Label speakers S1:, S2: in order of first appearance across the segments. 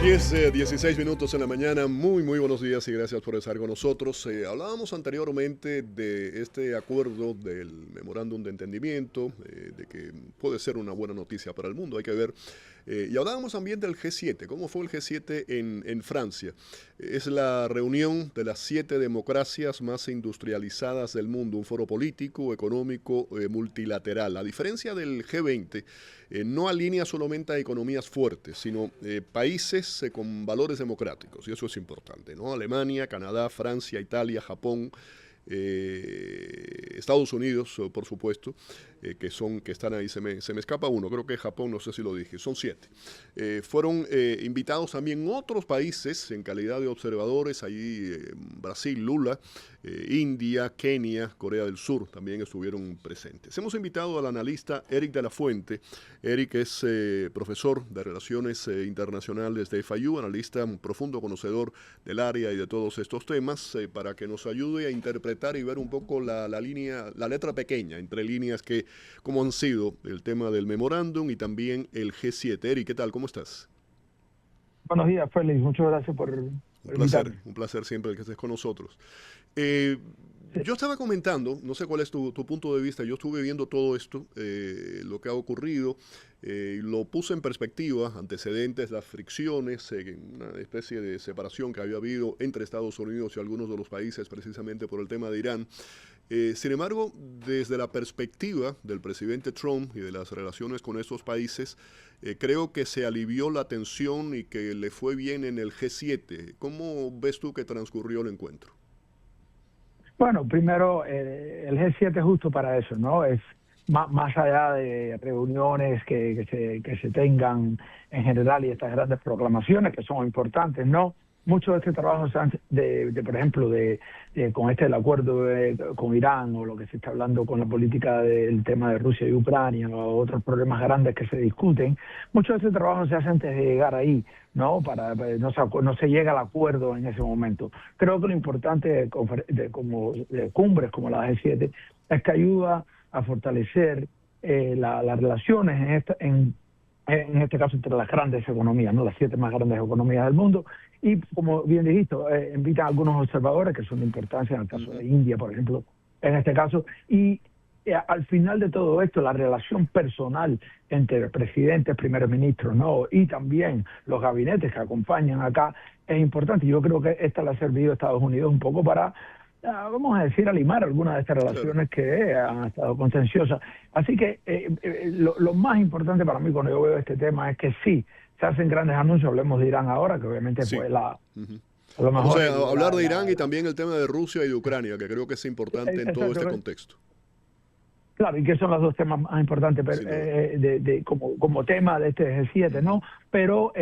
S1: 10:16 en la mañana. Muy buenos días y gracias por estar con nosotros. Hablábamos anteriormente de este acuerdo del memorándum de entendimiento, de que puede ser una buena noticia para el mundo, hay que ver. Y hablábamos también del G7, cómo fue el G7 en Francia. Es la reunión de las 7 democracias más industrializadas del mundo, un foro político, económico, multilateral. A diferencia del G20, no alinea solamente a economías fuertes, sino países con valores democráticos, y eso es importante, ¿no? Alemania, Canadá, Francia, Italia, Japón, Estados Unidos, por supuesto, que están ahí. Se me escapa uno, creo que Japón, no sé si lo dije, son 7. Fueron invitados también otros países en calidad de observadores, allí Brasil, Lula, India, Kenia, Corea del Sur también estuvieron presentes. Hemos invitado al analista Eric de la Fuente. Eric es profesor de Relaciones Internacionales de FIU, analista, un profundo conocedor del área y de todos estos temas, para que nos ayude a interpretar y ver un poco la línea, la letra pequeña, entre líneas, que cómo han sido el tema del memorándum y también el G7. Eric, ¿qué tal? ¿Cómo estás?
S2: Buenos días, Félix. Muchas gracias por invitarme.
S1: Un placer siempre que estés con nosotros.
S2: Sí.
S1: Yo estaba comentando, no sé cuál es tu punto de vista, yo estuve viendo todo esto, lo que ha ocurrido, lo puse en perspectiva, antecedentes, las fricciones, una especie de separación que había habido entre Estados Unidos y algunos de los países precisamente por el tema de Irán. Sin embargo, desde la perspectiva del presidente Trump y de las relaciones con estos países, creo que se alivió la tensión y que le fue bien en el G7. ¿Cómo ves tú que transcurrió el encuentro?
S2: Bueno, primero, el G7 es justo para eso, ¿no? Es más allá de reuniones que se tengan en general y estas grandes proclamaciones que son importantes, ¿no? Mucho de este trabajo, por ejemplo, con el acuerdo con Irán, o lo que se está hablando con la política del tema de Rusia y Ucrania, o otros problemas grandes que se discuten, mucho de este trabajo se hace antes de llegar ahí, ¿no? No se llega al acuerdo en ese momento. Creo que lo importante de cumbres como la G7 es que ayuda a fortalecer las relaciones en este caso entre las grandes economías, ¿no? Las 7 más grandes economías del mundo. Y como bien dijiste, invitan a algunos observadores que son de importancia, en el caso de India, por ejemplo, en este caso. Y al final de todo esto, la relación personal entre el presidente, el primer ministro, ¿no? Y también los gabinetes que acompañan acá es importante. Yo creo que esta le ha servido a Estados Unidos un poco para, vamos a decir, limar algunas de estas relaciones que han estado contenciosas. Así que lo más importante para mí cuando yo veo este tema es que sí, se hacen grandes anuncios. Hablemos de Irán ahora, que obviamente
S1: Sí.
S2: fue a lo
S1: Vamos
S2: mejor...
S1: a hablar de Irán y también el tema de Rusia y de Ucrania, que creo que es importante en todo este contexto.
S2: Claro, y que son los dos temas más importantes como tema de este G7, ¿no? Pero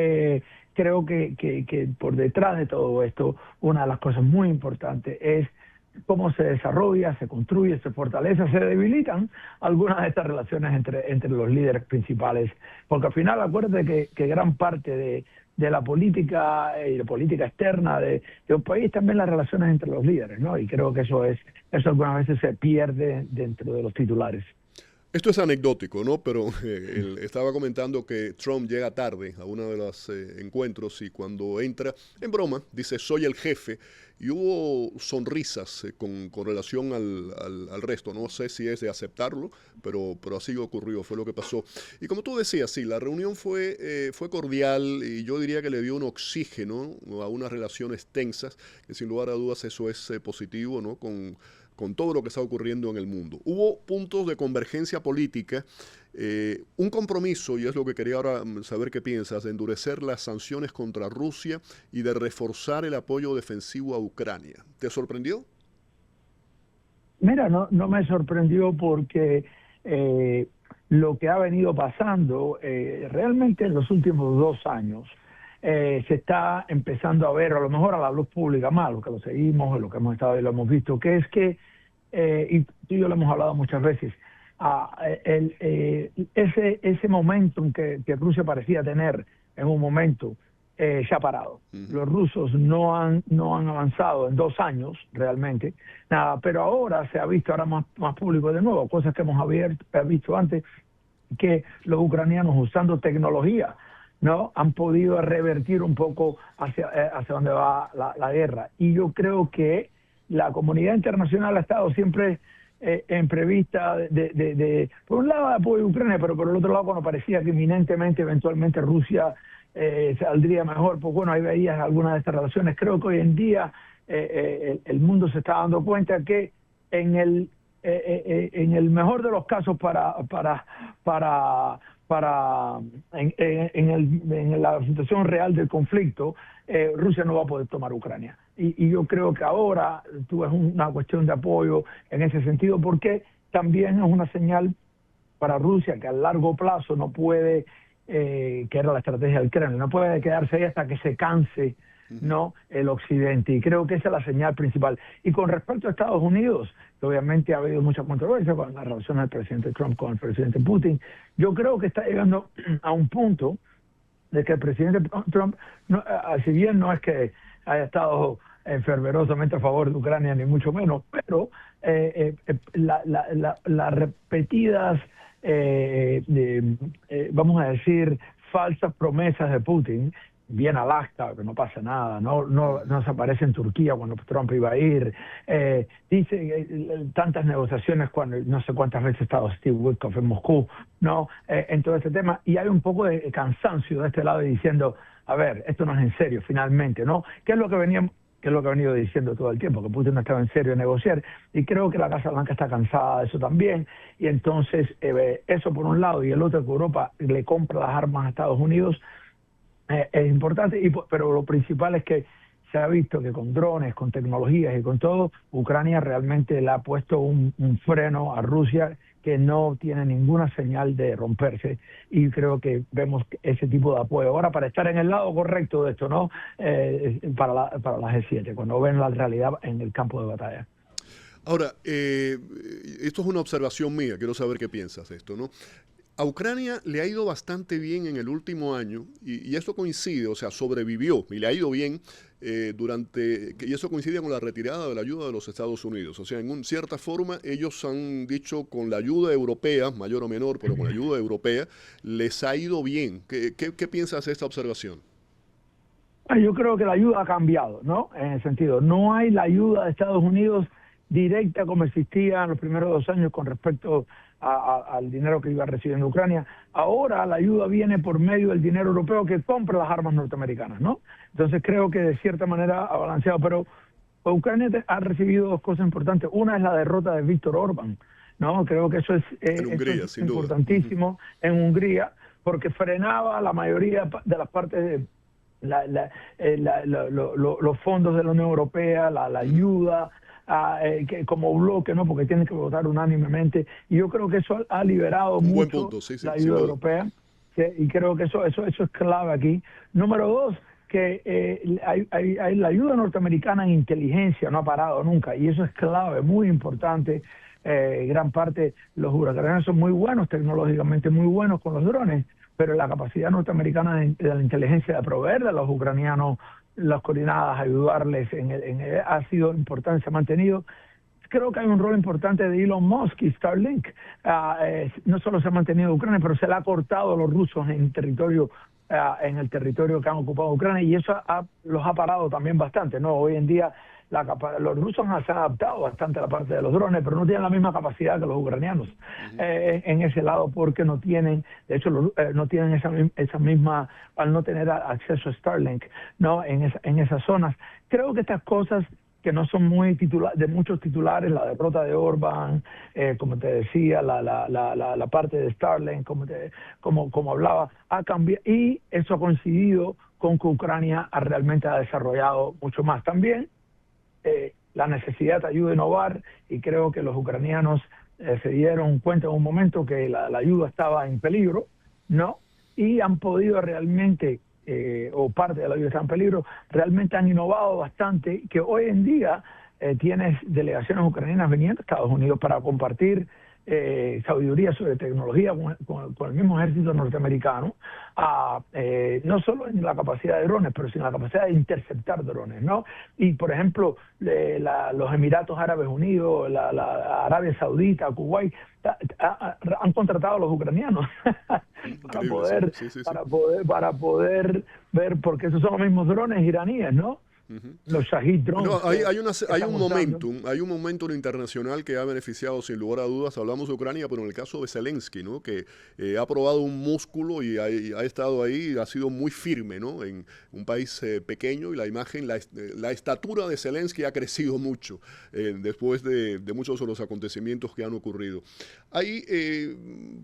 S2: creo que por detrás de todo esto, una de las cosas muy importantes es cómo se desarrolla, se construye, se fortalece, se debilitan algunas de estas relaciones entre los líderes principales. Porque al final, acuérdate que gran parte de la política y la política externa de un país también las relaciones entre los líderes, ¿no? Y creo que eso algunas veces se pierde dentro de los titulares.
S1: Esto es anecdótico, ¿no? Pero estaba comentando que Trump llega tarde a uno de los encuentros, y cuando entra, en broma, dice soy el jefe, y hubo sonrisas con relación al resto. No sé si es de aceptarlo, pero así ocurrió, fue lo que pasó. Y como tú decías, sí, la reunión fue cordial, y yo diría que le dio un oxígeno a unas relaciones tensas, que sin lugar a dudas eso es positivo, ¿no? Con todo lo que está ocurriendo en el mundo. Hubo puntos de convergencia política, un compromiso, y es lo que quería ahora saber qué piensas, de endurecer las sanciones contra Rusia y de reforzar el apoyo defensivo a Ucrania. ¿Te sorprendió?
S2: Mira, no me sorprendió porque lo que ha venido pasando realmente en los últimos 2 años se está empezando a ver, a lo mejor a la luz pública más, lo que lo seguimos, lo que hemos estado y lo hemos visto, que es que, y tú y yo lo hemos hablado muchas veces, ese momentum que Rusia parecía tener en un momento se ha parado. Los rusos no han avanzado en 2 años realmente, nada, pero ahora se ha visto ahora más público de nuevo, cosas que hemos visto antes, que los ucranianos usando tecnología ¿no? Han podido revertir un poco hacia donde va la guerra. Y yo creo que la comunidad internacional ha estado siempre en prevista por un lado, apoyo a Ucrania, pero por el otro lado, cuando parecía que inminentemente, eventualmente Rusia saldría mejor, pues bueno, ahí veías algunas de estas relaciones. Creo que hoy en día el mundo se está dando cuenta que en el mejor de los casos en la situación real del conflicto, Rusia no va a poder tomar Ucrania. Y yo creo que ahora tú ves una cuestión de apoyo en ese sentido, porque también es una señal para Rusia que a largo plazo no puede, que era la estrategia del Kremlin, no puede quedarse ahí hasta que se canse, ¿no?, el Occidente. Y creo que esa es la señal principal. Y con respecto a Estados Unidos, que obviamente ha habido mucha controversia con la relación del presidente Trump con el presidente Putin, yo creo que está llegando a un punto de que el presidente Trump, si bien no es que haya estado fervorosamente a favor de Ucrania, ni mucho menos, pero las repetidas, vamos a decir, falsas promesas de Putin, bien al acta, que no pasa nada, no se aparece en Turquía cuando Trump iba a ir, dice tantas negociaciones cuando no sé cuántas veces ha estado Steve Witkoff en Moscú, en todo este tema, y hay un poco de cansancio de este lado diciendo, a ver, esto no es en serio finalmente, ¿no? ¿Qué es lo que ha venido diciendo todo el tiempo? Que Putin no estaba en serio en negociar, y creo que la Casa Blanca está cansada de eso también, y entonces eso por un lado, y el otro, que Europa le compra las armas a Estados Unidos, es importante, pero lo principal es que se ha visto que con drones, con tecnologías y con todo, Ucrania realmente le ha puesto un freno a Rusia que no tiene ninguna señal de romperse, y creo que vemos ese tipo de apoyo. Ahora, para estar en el lado correcto de esto, ¿no? Para la G7, cuando ven la realidad en el campo de batalla.
S1: Ahora, esto es una observación mía, quiero saber qué piensas de esto, ¿no? A Ucrania le ha ido bastante bien en el último año, y esto coincide, o sea, sobrevivió y le ha ido bien y eso coincide con la retirada de la ayuda de los Estados Unidos. O sea, en cierta forma, ellos han dicho, con la ayuda europea, mayor o menor, pero con la ayuda europea, les ha ido bien. ¿Qué piensas de esta observación?
S2: Yo creo que la ayuda ha cambiado, ¿no? En el sentido, no hay la ayuda de Estados Unidos directa como existía en los primeros 2 años con respecto al dinero que iba recibiendo Ucrania. Ahora la ayuda viene por medio del dinero europeo que compra las armas norteamericanas, ¿no? Entonces creo que de cierta manera ha balanceado, pero Ucrania ha recibido 2 cosas importantes. Una es la derrota de Víctor Orbán, ¿no? Creo que eso es,
S1: Hungría, sin duda,
S2: importantísimo en Hungría, porque frenaba la mayoría de las partes de los fondos de la Unión Europea, la ayuda, que como bloque, ¿no? Porque tienen que votar unánimemente, y yo creo que eso ha liberado mucho la ayuda europea, y creo que eso es clave aquí. Número 2, que hay la ayuda norteamericana en inteligencia no ha parado nunca, y eso es clave, muy importante. Gran parte, los ucranianos son muy buenos, tecnológicamente muy buenos con los drones, pero la capacidad norteamericana de la inteligencia de proveerle a los ucranianos las coordenadas, ayudarles ha sido importante, se ha mantenido. Creo que hay un rol importante de Elon Musk y Starlink. No solo se ha mantenido Ucrania, pero se le ha cortado a los rusos en el territorio que han ocupado Ucrania, y eso los ha parado también bastante, ¿no? Hoy en día los rusos se han adaptado bastante a la parte de los drones, pero no tienen la misma capacidad que los ucranianos en ese lado, porque no tienen, de hecho, no tienen esa misma, al no tener acceso a Starlink, ¿no? En esas zonas. Creo que estas cosas que no son de muchos titulares, la derrota de Orbán, como te decía, la parte de Starlink, como hablaba, ha cambiado, y eso ha coincidido con que Ucrania realmente ha desarrollado mucho más. También la necesidad de ayuda a innovar, y creo que los ucranianos se dieron cuenta en un momento que la ayuda estaba en peligro, ¿no? Y han podido realmente, o parte de la ayuda está en peligro, realmente han innovado bastante, que hoy en día tienes delegaciones ucranianas viniendo a Estados Unidos para compartir sabiduría sobre tecnología con el mismo ejército norteamericano, no solo en la capacidad de drones, pero sino en la capacidad de interceptar drones, ¿no? Y, por ejemplo, los Emiratos Árabes Unidos, la Arabia Saudita, Kuwait, han contratado a los ucranianos para poder ver, porque esos son los mismos drones iraníes, ¿no? Los Shahid drones.
S1: No, hay un momentum internacional que ha beneficiado sin lugar a dudas. Hablamos de Ucrania, pero en el caso de Zelensky, ¿no? Que ha probado un músculo y ha estado ahí, ha sido muy firme, ¿no? En un país pequeño, y la imagen, la estatura de Zelensky ha crecido mucho después de muchos de los acontecimientos que han ocurrido. Hay,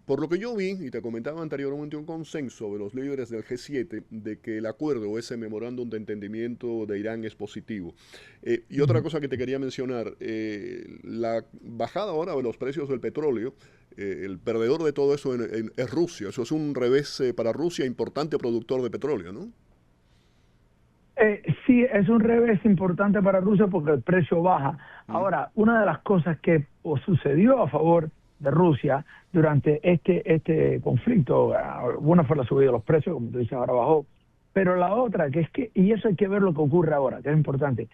S1: por lo que yo vi, y te comentaba anteriormente, un consenso de los líderes del G7 de que el acuerdo, ese memorándum de entendimiento de Irán, es positivo. Y otra cosa que te quería mencionar, la bajada ahora de los precios del petróleo, el perdedor de todo eso es Rusia. Eso es un revés para Rusia, importante productor de petróleo, ¿no?
S2: Sí, es un revés importante para Rusia porque el precio baja. Ahora, una de las cosas que sucedió a favor de Rusia durante este conflicto, una fue la subida de los precios, como tú dices, ahora bajó. Pero la otra, y eso hay que ver lo que ocurre ahora, que es importante,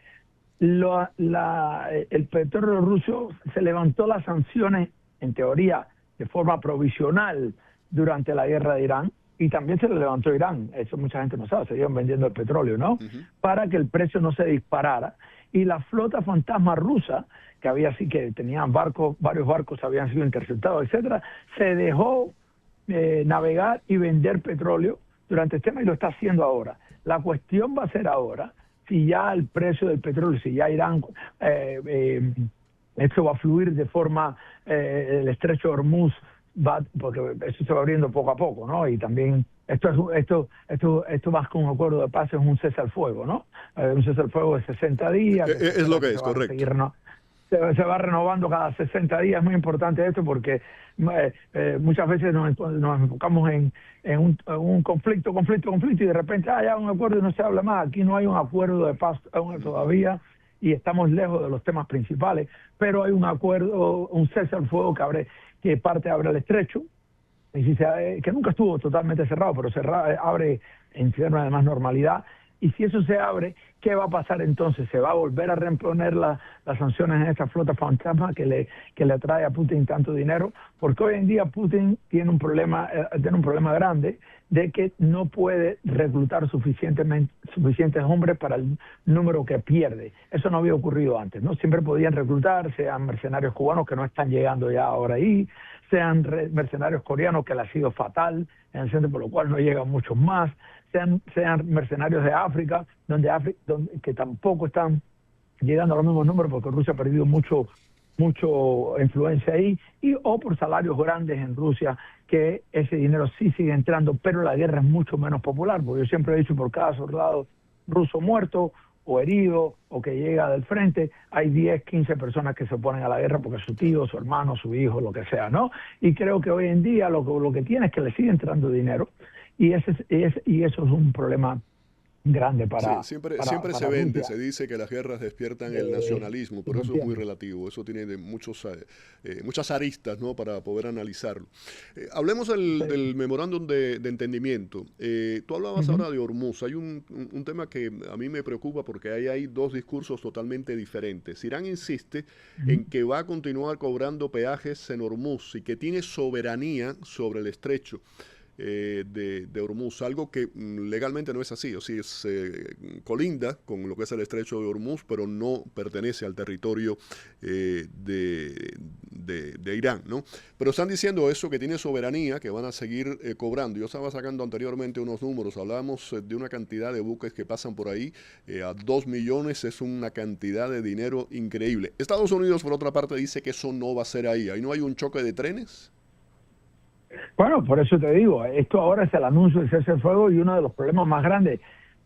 S2: el petróleo ruso se levantó las sanciones, en teoría, de forma provisional durante la guerra de Irán, y también se le levantó Irán, eso mucha gente no sabe, se iban vendiendo el petróleo, ¿no? Para que el precio no se disparara, y la flota fantasma rusa, que tenían varios barcos habían sido interceptados, etcétera, se dejó navegar y vender petróleo durante este tema, y lo está haciendo ahora. La cuestión va a ser ahora si ya el precio del petróleo, si ya Irán, esto va a fluir de forma, el estrecho de Hormuz porque eso se va abriendo poco a poco, ¿no? Y también esto más que un acuerdo de paz, es un cese al fuego, ¿no? Un cese al fuego de 60 días.
S1: Es lo que es, correcto.
S2: Se va renovando cada 60 días. Es muy importante esto porque muchas veces nos enfocamos en un conflicto y de repente ya un acuerdo y no se habla más. Aquí no hay un acuerdo de paz aún todavía y estamos lejos de los temas principales, pero hay un acuerdo, un cese al fuego que parte abre el estrecho, y que nunca estuvo totalmente cerrado, pero abre en forma de más normalidad. Y si eso se abre, ¿qué va a pasar entonces? ¿Se va a volver a reimponer las sanciones en esta flota fantasma que le trae a Putin tanto dinero? Porque hoy en día Putin tiene un problema grande de que no puede reclutar suficientes hombres para el número que pierde. Eso no había ocurrido antes, ¿no? Siempre podían reclutar, sean mercenarios cubanos que no están llegando ya ahora ahí, sean mercenarios coreanos, que le ha sido fatal, en el centro, por lo cual no llegan muchos más, sean mercenarios de África, que tampoco están llegando a los mismos números porque Rusia ha perdido mucho influencia ahí, o por salarios grandes en Rusia, que ese dinero sí sigue entrando, pero la guerra es mucho menos popular, porque yo siempre he dicho, por cada soldado ruso muerto o herido o que llega del frente, hay 10, 15 personas que se oponen a la guerra porque su tío, su hermano, su hijo, lo que sea, ¿no? Y creo que hoy en día lo que tiene es que le sigue entrando dinero, y eso es un problema grande para...
S1: Sí, siempre se vende, se dice que las guerras despiertan el nacionalismo, pero eso es muy relativo, eso tiene muchas aristas, ¿no?, para poder analizarlo. Hablemos del memorándum de entendimiento. Tú hablabas ahora de Hormuz. Hay un tema que a mí me preocupa porque hay dos discursos totalmente diferentes. Irán insiste en que va a continuar cobrando peajes en Hormuz y que tiene soberanía sobre el estrecho de Hormuz, algo que legalmente no es así, o sea, colinda con lo que es el estrecho de Hormuz, pero no pertenece al territorio de Irán, ¿no? Pero están diciendo eso, que tiene soberanía, que van a seguir cobrando. Yo estaba sacando anteriormente unos números, hablábamos de una cantidad de buques que pasan por ahí, a 2 millones, es una cantidad de dinero increíble. Estados Unidos, por otra parte, dice que eso no va a ser ahí. ¿Ahí no hay un choque de trenes?
S2: Bueno, por eso te digo, esto ahora es el anuncio del cese al fuego, y uno de los problemas más grandes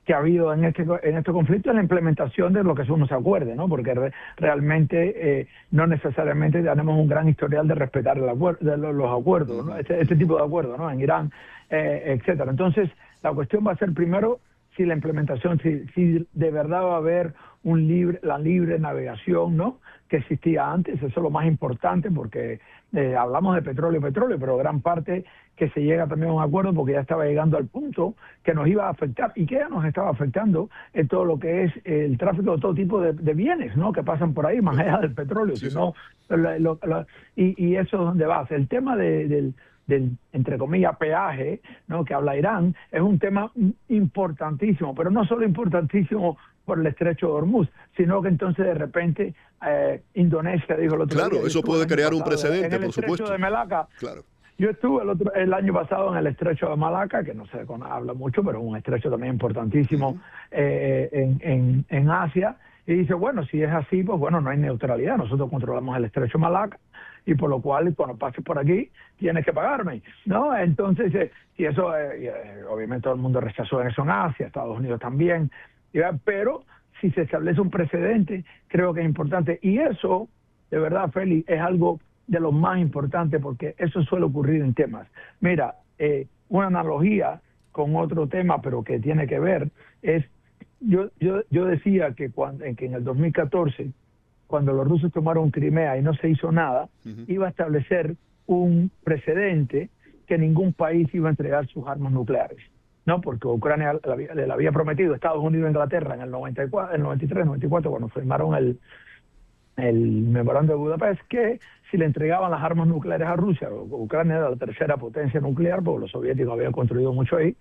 S2: que ha habido en este conflicto es la implementación de lo que uno se acuerde, ¿no? Porque realmente no necesariamente tenemos un gran historial de respetar los acuerdos, ¿no? Este tipo de acuerdos, ¿no? En Irán, etcétera. Entonces, la cuestión va a ser primero si la implementación, si de verdad va a haber la libre navegación, ¿no?, que existía antes. Eso es lo más importante, porque hablamos de petróleo, pero gran parte que se llega también a un acuerdo, porque ya estaba llegando al punto que nos iba a afectar, y que ya nos estaba afectando en todo lo que es el tráfico de todo tipo de bienes, ¿no?, que pasan por ahí, más allá del petróleo,
S1: Sí,
S2: sino y eso es donde va. El tema del entre comillas, peaje, ¿no?, que habla Irán, es un tema importantísimo, pero no solo importantísimo por el estrecho de Hormuz, sino que entonces de repente Indonesia dijo el otro día...
S1: Claro, eso puede crear un precedente, por supuesto.
S2: En el estrecho de Malaca.
S1: Claro.
S2: Yo estuve el año pasado en el estrecho de Malaca, que no se habla mucho, pero es un estrecho también importantísimo en Asia, y dice, bueno, si es así, pues bueno, no hay neutralidad, nosotros controlamos el estrecho de Malaca, y por lo cual cuando pases por aquí tienes que pagarme, ¿no? Entonces, y eso obviamente todo el mundo rechazó eso en Asia, Estados Unidos también, pero si se establece un precedente, creo que es importante, y eso, de verdad, Félix, es algo de lo más importante, porque eso suele ocurrir en temas. Mira, una analogía con otro tema, pero que tiene que ver, es, yo decía que en el 2014, cuando los rusos tomaron Crimea y no se hizo nada, iba a establecer un precedente que ningún país iba a entregar sus armas nucleares, ¿no? Porque Ucrania le había prometido a Estados Unidos e Inglaterra en el 94, el 93, 94, cuando firmaron el memorando de Budapest, que si le entregaban las armas nucleares a Rusia, Ucrania era la tercera potencia nuclear, porque los soviéticos habían construido mucho ahí,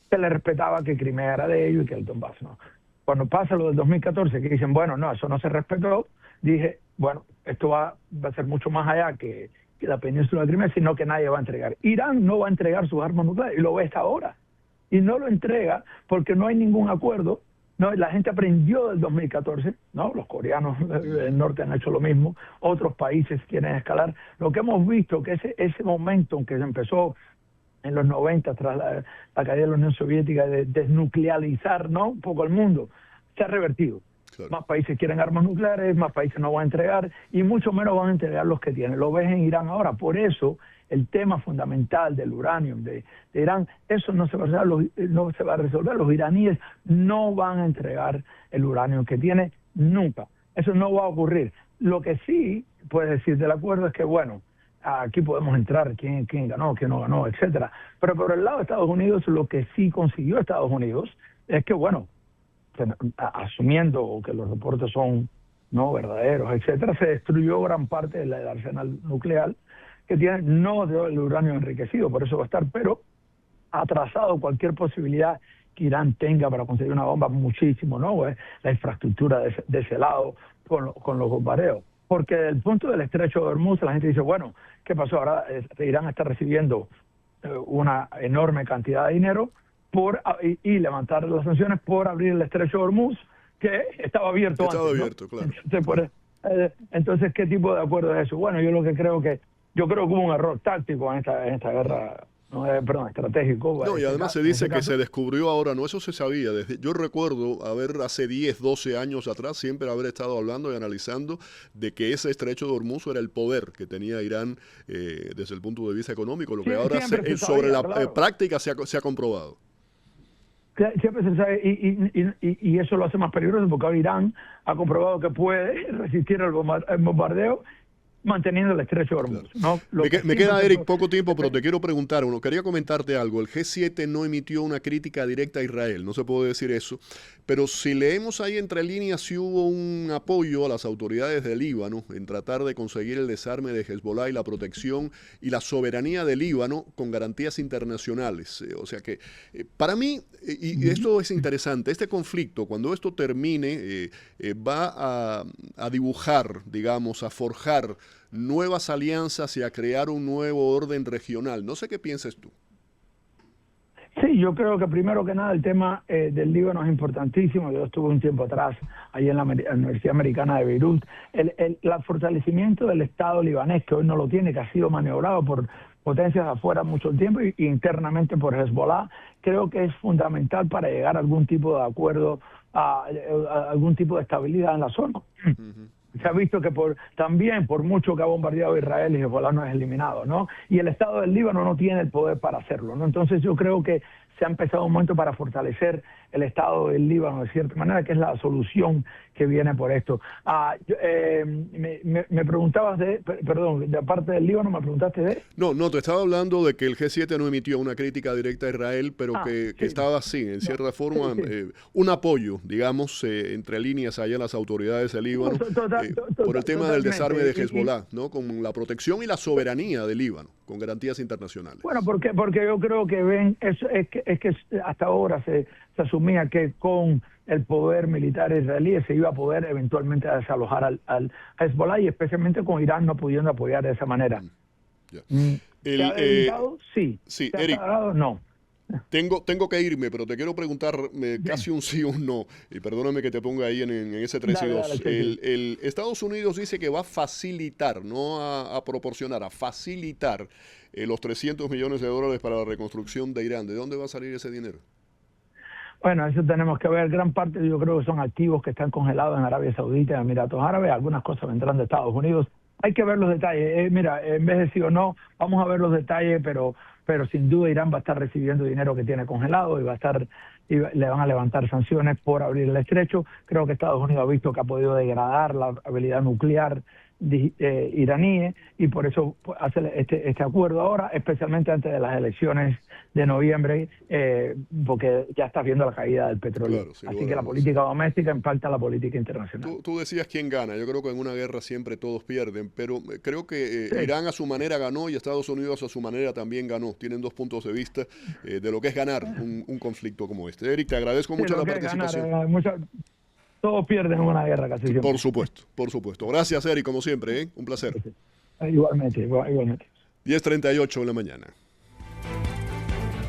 S2: se le respetaba que Crimea era de ellos y que el Donbass no. Cuando pasa lo del 2014, que dicen, bueno, no, eso no se respetó, dije, bueno, esto va a ser mucho más allá que la península de Crimea, sino que nadie va a entregar. Irán no va a entregar sus armas nucleares, y lo ve hasta ahora. Y no lo entrega porque no hay ningún acuerdo, ¿no? La gente aprendió del 2014, ¿no? Los coreanos del norte han hecho lo mismo, otros países quieren escalar. Lo que hemos visto, que ese momento en que se empezó en los 90, tras la caída de la Unión Soviética, de desnuclearizar, ¿no?, un poco el mundo, se ha revertido. Claro. Más países quieren armas nucleares, más países no van a entregar, y mucho menos van a entregar los que tienen. Lo ves en Irán ahora. Por eso, el tema fundamental del uranio de Irán, eso no se va a resolver. Los iraníes no van a entregar el uranio que tiene nunca. Eso no va a ocurrir. Lo que sí puedes decir del acuerdo es que, bueno, aquí podemos entrar quién ganó, quién no ganó, etcétera. Pero por el lado de Estados Unidos, lo que sí consiguió Estados Unidos es que, bueno, asumiendo que los reportes son no verdaderos, etcétera, se destruyó gran parte del arsenal nuclear que tiene, no del uranio enriquecido, por eso va a estar, pero ha atrasado cualquier posibilidad que Irán tenga para conseguir una bomba muchísimo, ¿no? La infraestructura de ese lado con los bombardeos. Porque desde el punto del estrecho de Hormuz, la gente dice, bueno, ¿qué pasó? Ahora Irán está recibiendo una enorme cantidad de dinero y levantar las sanciones por abrir el estrecho de Hormuz, que estaba abierto antes. Estaba abierto, ¿no? Claro. Entonces, ¿qué tipo de acuerdo es eso? Bueno, yo creo que hubo un error táctico en esta guerra, estratégico.
S1: No, y además se dice que se descubrió ahora, no, eso se sabía. Yo recuerdo hace 10, 12 años atrás, siempre haber estado hablando y analizando de que ese estrecho de Hormuz era el poder que tenía Irán desde el punto de vista económico, lo que ahora sobre la práctica se ha comprobado.
S2: Siempre se sabe, y eso lo hace más peligroso, porque ahora Irán ha comprobado que puede resistir el bombardeo manteniendo el estrecho de Hormuz, ¿no?
S1: Me queda, Eric, poco tiempo, pero te quiero preguntar uno. Quería comentarte algo. El G7 no emitió una crítica directa a Israel, no se puede decir eso, pero si leemos ahí entre líneas, sí hubo un apoyo a las autoridades de Líbano en tratar de conseguir el desarme de Hezbollah y la protección y la soberanía de Líbano con garantías internacionales. O sea que, para mí, y esto es interesante, este conflicto, cuando esto termine, va a dibujar, digamos, a forjar nuevas alianzas y a crear un nuevo orden regional. No sé qué piensas tú.
S2: Sí, yo creo que primero que nada el tema del Líbano es importantísimo. Yo estuve un tiempo atrás ahí en la Universidad Americana de Beirut. El fortalecimiento del Estado libanés, que hoy no lo tiene, que ha sido maniobrado por potencias afuera mucho tiempo y internamente por Hezbollah, creo que es fundamental para llegar a algún tipo de acuerdo, a algún tipo de estabilidad en la zona. Se ha visto que también por mucho que ha bombardeado Israel, y Hezbollah no es eliminado, ¿no? Y el Estado del Líbano no tiene el poder para hacerlo, ¿no? Entonces yo creo que se ha empezado un momento para fortalecer el Estado del Líbano de cierta manera, que es la solución que viene por esto. Me preguntabas perdón, de parte del Líbano, ¿me preguntaste de?
S1: No, te estaba hablando de que el G7 no emitió una crítica directa a Israel, pero que estaba así, en cierta forma, un apoyo, digamos, entre líneas allá a las autoridades del Líbano, por el tema del desarme de Hezbollah, ¿no? Con la protección y la soberanía del Líbano, con garantías internacionales.
S2: Bueno, porque yo creo que es que hasta ahora se asumía que con el poder militar israelí se iba a poder eventualmente desalojar al Hezbollah, y especialmente con Irán no pudiendo apoyar de esa manera. ¿Se ha debilitado? Sí.
S1: Sí,
S2: ¿Se ha
S1: Eric,
S2: aclarado? No.
S1: Tengo que irme, pero te quiero preguntar casi un sí o un no, y perdóname que te ponga ahí en ese 3 y 2. El Estados Unidos dice que va a facilitar, no a proporcionar, a facilitar los $300 millones para la reconstrucción de Irán. ¿De dónde va a salir ese dinero?
S2: Bueno, eso tenemos que ver. Gran parte yo creo que son activos que están congelados en Arabia Saudita y Emiratos Árabes. Algunas cosas vendrán de Estados Unidos. Hay que ver los detalles. Mira, en vez de sí o no, vamos a ver los detalles, pero sin duda Irán va a estar recibiendo dinero que tiene congelado y le van a levantar sanciones por abrir el estrecho. Creo que Estados Unidos ha visto que ha podido degradar la habilidad nuclear iraní, y por eso hace este acuerdo ahora, especialmente antes de las elecciones de noviembre, porque ya está viendo la caída del petróleo. Claro, así que la política doméstica impacta la política internacional.
S1: Tú decías quién gana. Yo creo que en una guerra siempre todos pierden, pero creo que Irán a su manera ganó y Estados Unidos a su manera también ganó. Tienen dos puntos de vista de lo que es ganar un conflicto como este. Eric, te agradezco mucho la participación.
S2: Todos pierden en una guerra casi siempre.
S1: Por supuesto. Gracias, Eric, como siempre, ¿eh? Un placer.
S2: Igualmente.
S1: 10:38 de la mañana.